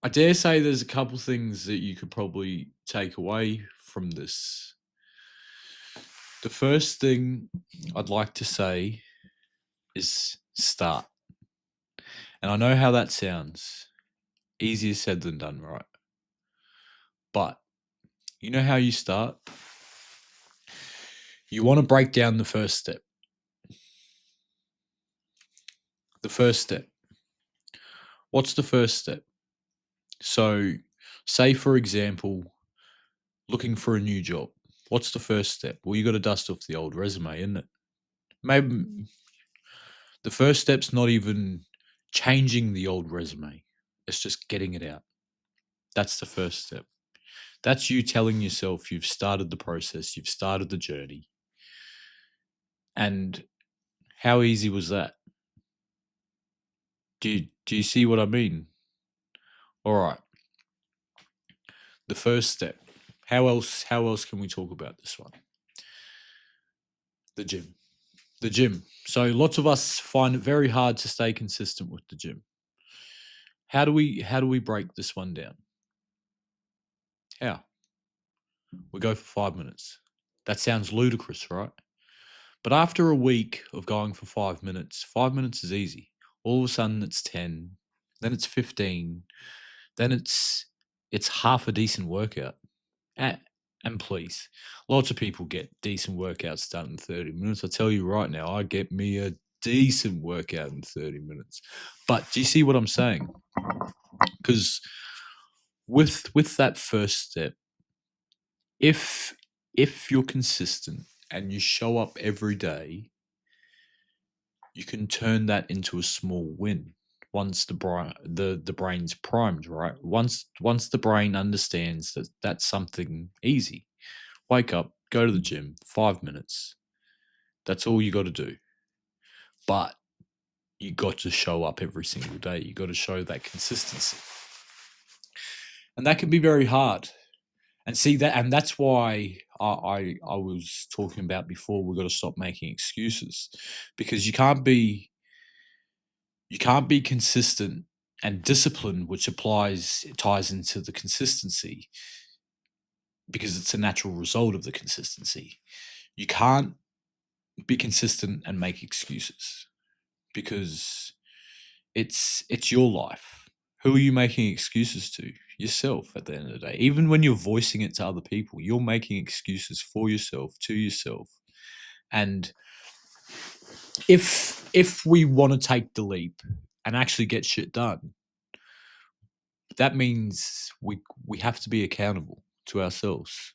I dare say there's a couple things that you could probably take away from this. The first thing I'd like to say is start. And I know how that sounds. Easier said than done, right? But you know how you start? You want to break down the first step. The first step. What's the first step? So, say for example, looking for a new job. What's the first step? Well, you got to dust off the old resume, isn't it? Maybe the first step's not even changing the old resume. It's just getting it out. That's the first step. That's you telling yourself you've started the process, you've started the journey. And how easy was that? Do you see what I mean? All right. The first step. How else can we talk about this one? The gym. The gym. So lots of us find it very hard to stay consistent with the gym. How do we break this one down? How? We go for 5 minutes. That sounds ludicrous, right? But after a week of going for 5 minutes, 5 minutes is easy. All of a sudden it's 10, then it's 15, then it's half a decent workout. And, and please, lots of people get decent workouts done in 30 minutes. I tell you right now, I get me a decent workout in 30 minutes. But do you see what I'm saying? Because with that first step, if if you're consistent and you show up every day, you can turn that into a small win once the brain's primed, right? Once the brain understands that that's something easy. Wake up, go to the gym, 5 minutes. That's all you got to do. But you got to show up every single day. You got to show that consistency, and that can be very hard. And see that, and that's why I was talking about before. We've got to stop making excuses, because you can't be consistent and disciplined, which ties into the consistency, because it's a natural result of the consistency. You can't be consistent and make excuses, because it's your life. Who are you making excuses to? Yourself at the end of the day. Even when you're voicing it to other people, you're making excuses for yourself, to yourself. And if we want to take the leap and actually get shit done, that means we have to be accountable to ourselves.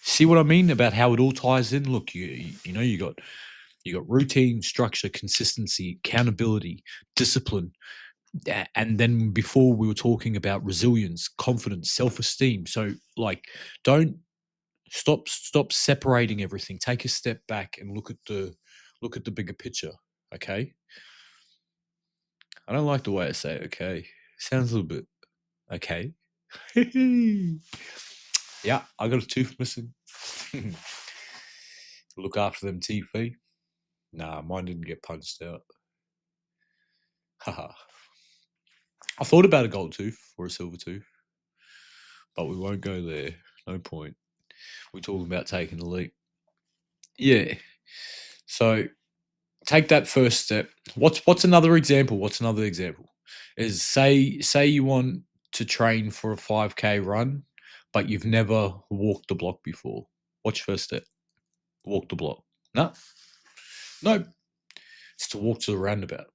See what I mean about how it all ties in? Look, you know you got routine, structure, consistency, accountability, discipline. And then before we were talking about resilience, confidence, self-esteem. So like, don't stop separating everything. Take a step back and look at the bigger picture. Okay. I don't like the way I say it, okay. Sounds a little bit okay. Yeah, I got a tooth missing. Look after them teeth, eh? Nah, mine didn't get punched out. Haha. I thought about a gold tooth or a silver tooth, but we won't go there. No point. We're talking about taking the leap. Yeah. So take that first step. What's another example? What's another example? Is say you want to train for a 5K run, but you've never walked the block before. What's your first step? Walk the block. No, no. It's to walk to the roundabout.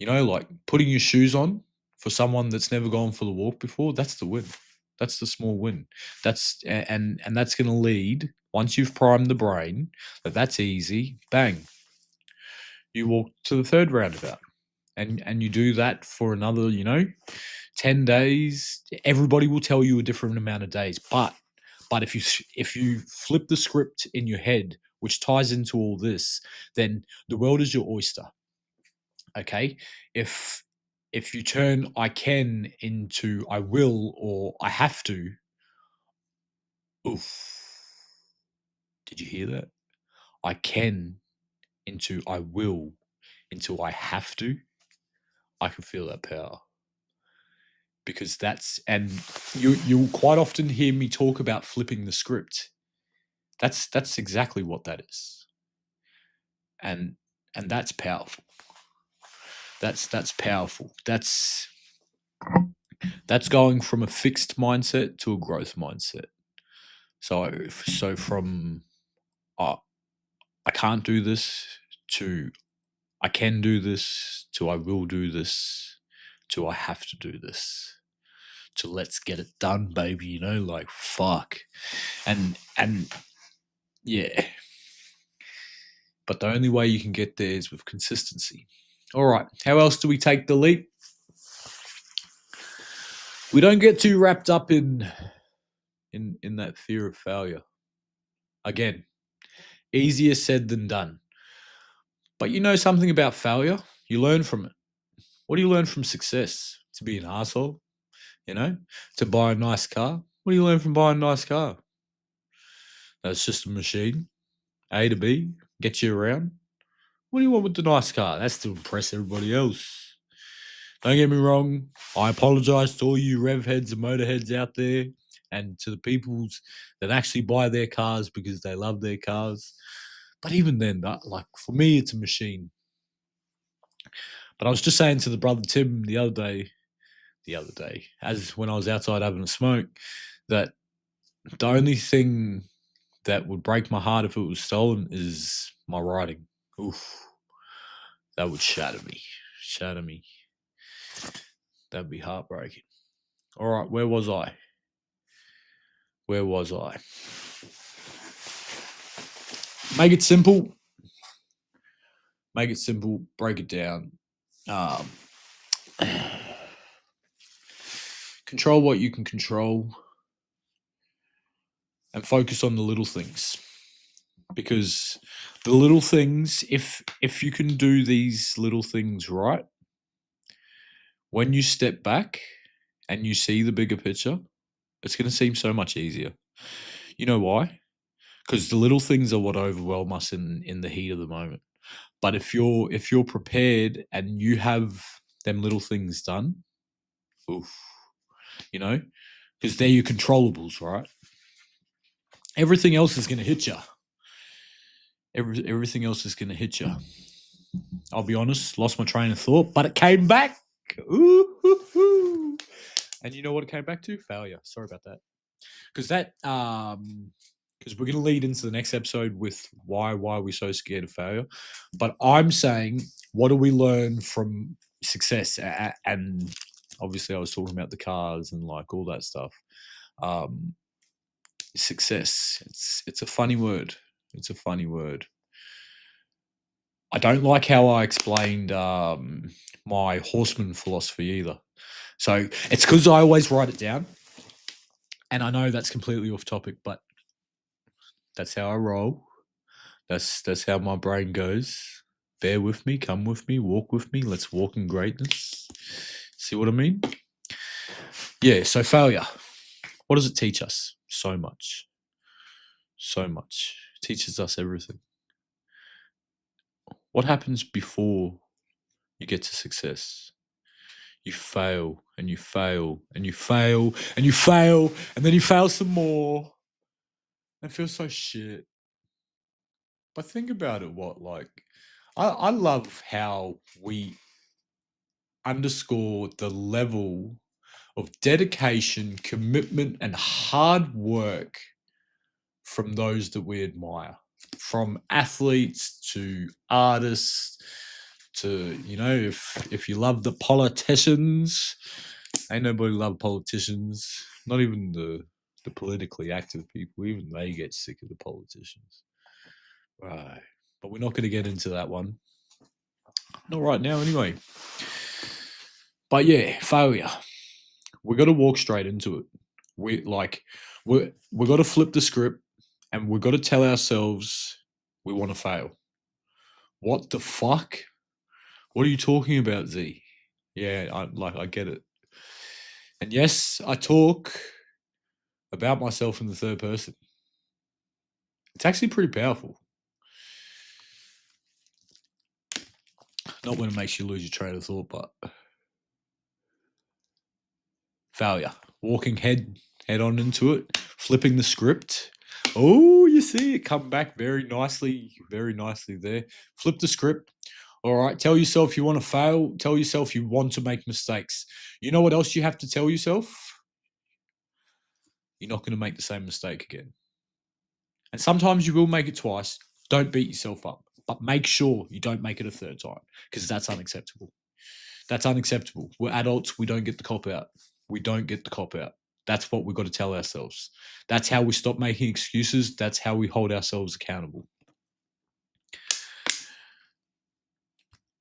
Like putting your shoes on for someone that's never gone for the walk before. That's the win. That's the small win. And that's going to lead, once you've primed the brain that's easy. Bang, you walk to the third roundabout, and you do that for another 10 days. Everybody will tell you a different amount of days, but if you flip the script in your head, which ties into all this, then the world is your oyster. Okay. If you turn I can into I will or I have to, oof, did you hear that? I can into I will into I have to. I can feel that power. because you'll quite often hear me talk about flipping the script. That's exactly what that is. And that's powerful. That's powerful. That's going from a fixed mindset to a growth mindset. So from I can't do this to I can do this to I will do this to I have to do this to let's get it done, baby. Like fuck. And yeah. But the only way you can get there is with consistency. All right. How else do we take the leap? We don't get too wrapped up in that fear of failure. Again, easier said than done. But you know something about failure? You learn from it. What do you learn from success? To be an asshole, to buy a nice car. What do you learn from buying a nice car? That's just a machine. A to B, get you around. What do you want with the nice car? That's to impress everybody else. Don't get me wrong. I apologize to all you rev heads and motorheads out there and to the peoples that actually buy their cars because they love their cars. But even then, for me, it's a machine. But I was just saying to the brother Tim the other day, as when I was outside having a smoke, that the only thing that would break my heart if it was stolen is my writing. Oof. That would shatter me. That'd be heartbreaking. All right, where was I? Make it simple. Break it down. Control what you can control and focus on the little things. Because the little things, if you can do these little things right, when you step back and you see the bigger picture, it's going to seem so much easier. You know why? Because the little things are what overwhelm us in the heat of the moment. But if you're prepared and you have them little things done, oof, because they're your controllables, right? Everything else is going to hit you. Everything else is going to hit you. I'll be honest, lost my train of thought, but it came back. Ooh. And you know what it came back to? Failure. Sorry about that. Because we're going to lead into the next episode with why we're so scared of failure. But I'm saying, what do we learn from success? And obviously, I was talking about the cars and like all that stuff. Success. It's a funny word. It's a funny word. I don't like how I explained my horseman philosophy either. So it's because I always write it down. And I know that's completely off topic, but that's how I roll. That's how my brain goes. Bear with me, come with me, walk with me. Let's walk in greatness. See what I mean? Yeah, so failure. What does it teach us? So much. So much. It teaches us everything. What happens before you get to success? You fail and you fail and you fail and you fail and then you fail some more and feel so shit. But think about it, I love how we underscore the level of dedication, commitment, and hard work from those that we admire. From athletes to artists to, if you love the politicians, ain't nobody love politicians. Not even the politically active people. Even they get sick of the politicians. Right. But we're not going to get into that one. Not right now, anyway. But yeah, failure. We got to walk straight into it. We got to flip the script, and we got to tell ourselves we want to fail. What the fuck? What are you talking about, Z? Yeah, I get it. And yes, I talk about myself in the third person. It's actually pretty powerful. Not when it makes you lose your train of thought, but failure. Walking head on into it, flipping the script. Oh, you see it come back very nicely there. Flip the script. All right. Tell yourself you want to fail. Tell yourself you want to make mistakes. You know what else you have to tell yourself? You're not going to make the same mistake again. And sometimes you will make it twice. Don't beat yourself up, but make sure you don't make it a third time because that's unacceptable. That's unacceptable. We're adults. We don't get the cop out. We don't get the cop out. That's what we've got to tell ourselves. That's how we stop making excuses. That's how we hold ourselves accountable.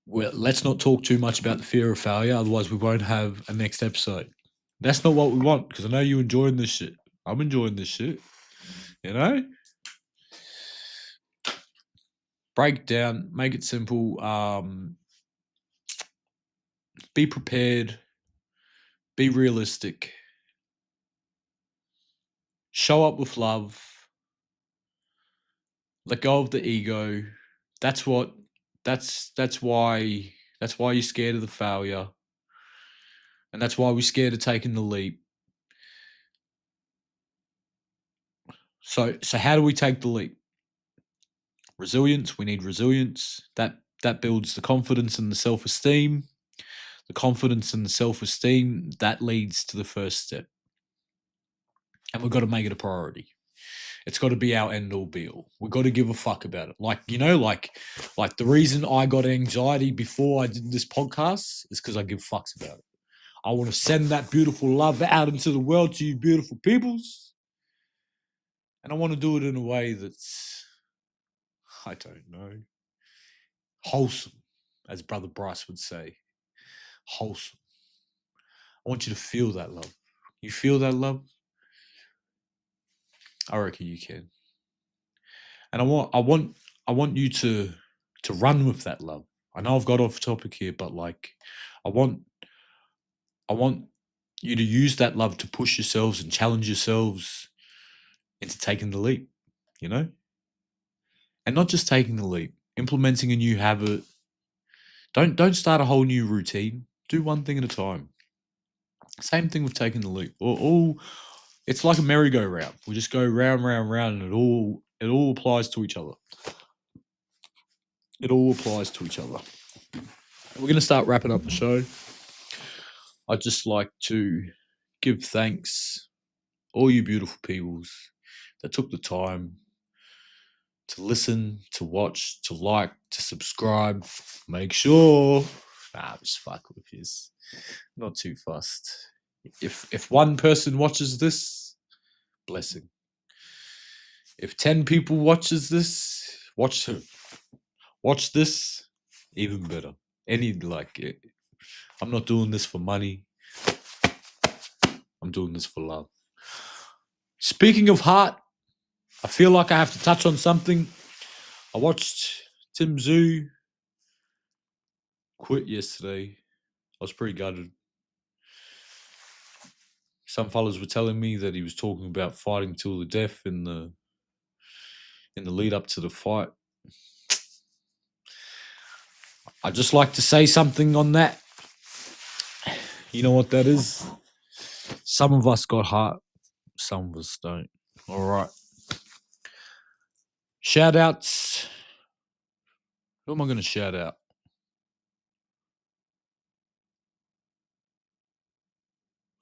Well, let's not talk too much about the fear of failure. Otherwise, we won't have a next episode. That's not what we want because I know you're enjoying this shit. I'm enjoying this shit. You know? Break down, make it simple. Be prepared. Be realistic. Show up with love. Let go of the ego. That's why you're scared of the failure. And that's why we're scared of taking the leap. So how do we take the leap? Resilience. We need resilience. That builds the confidence and the self-esteem. The confidence and the self-esteem, that leads to the first step. And we've got to make it a priority. It's got to be our end all be all. We've got to give a fuck about it. Like the reason I got anxiety before I did this podcast is because I give fucks about it. I want to send that beautiful love out into the world to you beautiful peoples. And I want to do it in a way that's, I don't know, wholesome, as Brother Bryce would say. Wholesome. I want you to feel that love. You feel that love? I reckon you can. And I want you to run with that love. I know I've got off topic here, but like I want you to use that love to push yourselves and challenge yourselves into taking the leap, you know? And not just taking the leap, implementing a new habit. Don't start a whole new routine. Do one thing at a time. Same thing with taking the leap. It's like a merry-go-round. We just go round, round, round, and it all applies to each other. It all applies to each other. We're going to start wrapping up the show. I'd just like to give thanks, all you beautiful peoples that took the time to listen, to watch, to like, to subscribe. Make sure. Just fuck with this. Not too fussed. If one person watches this, blessing. If 10 people watch this, even better. I'm not doing this for money. I'm doing this for love. Speaking of heart, I feel like I have to touch on something. I watched Tim Tszyu quit yesterday. I was pretty gutted. Some fellas were telling me that he was talking about fighting till the death in the lead up to the fight. I'd just like to say something on that. You know what that is? Some of us got heart, some of us don't. All right. Shout outs. Who am I going to shout out?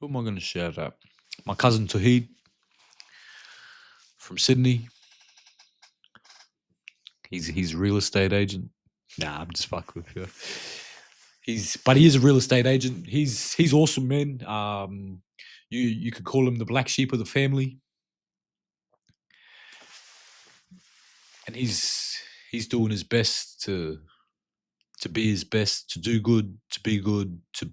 Who am I going to shout out? My cousin Tawheed from Sydney. He's a real estate agent. Nah, I'm just fucking with you. But he is a real estate agent. He's awesome, man. You could call him the black sheep of the family. And he's doing his best to be his best, to do good, to be good, to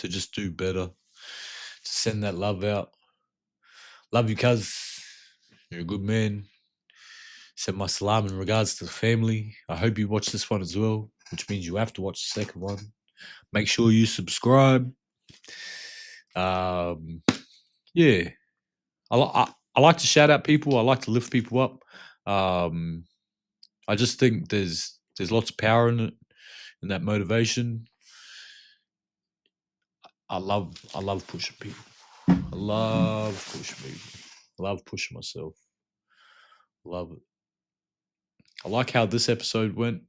just do better, to send that love out. Love you, cuz. You're a good man. Send my salam in regards to the family. I hope you watch this one as well, which means you have to watch the second one. Make sure you subscribe. Yeah. I like to shout out people. I like to lift people up. I just think there's lots of power in it, in that motivation. I love pushing people. I love pushing people. I love pushing myself. Love it. I like how this episode went.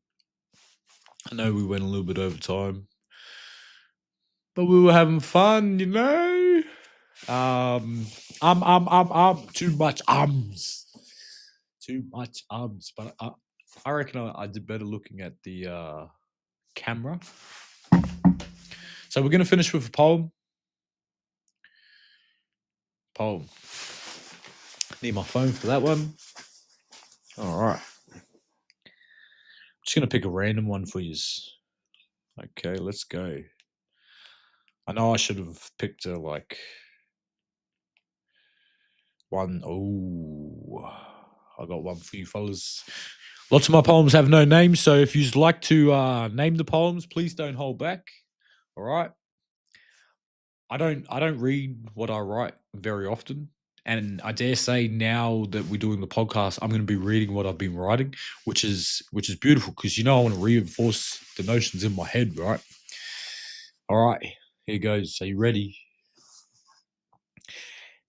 I know we went a little bit over time, but we were having fun, you know. Too much too much but I reckon I did better looking at the camera. So we're gonna finish with a poem. Need my phone for that one. All right. Just gonna pick a random one for you. Okay, let's go. I know I should have picked a one. Oh, I got one for you fellas. Lots of my poems have no names, so if you'd like to name the poems, please don't hold back. All right. I don't read what I write very often. And I dare say now that we're doing the podcast, I'm going to be reading what I've been writing, which is beautiful because I want to reinforce the notions in my head, right? All right, here goes. Are you ready?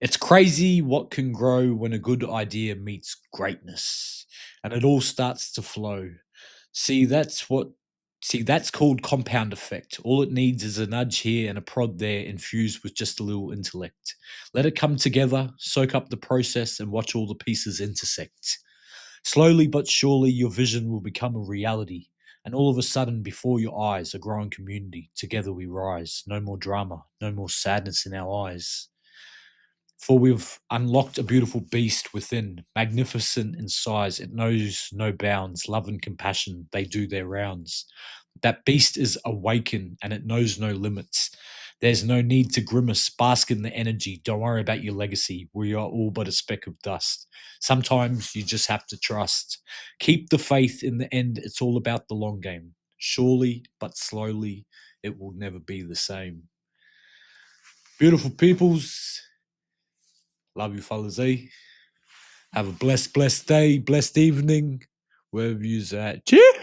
It's crazy what can grow when a good idea meets greatness, and it all starts to flow. See, that's called compound effect. All it needs is a nudge here and a prod there infused with just a little intellect. Let it come together, soak up the process, and watch all the pieces intersect. Slowly but surely, your vision will become a reality. And all of a sudden, before your eyes, a growing community. Together we rise. No more drama, no more sadness in our eyes. For we've unlocked a beautiful beast within, magnificent in size. It knows no bounds. Love and compassion, they do their rounds. That beast is awakened and it knows no limits. There's no need to grimace, bask in the energy. Don't worry about your legacy. We are all but a speck of dust. Sometimes you just have to trust. Keep the faith in the end. It's all about the long game. Surely, but slowly, it will never be the same. Beautiful peoples. Love you, fellas, eh? Have a blessed day, blessed evening, wherever you're at. Cheers!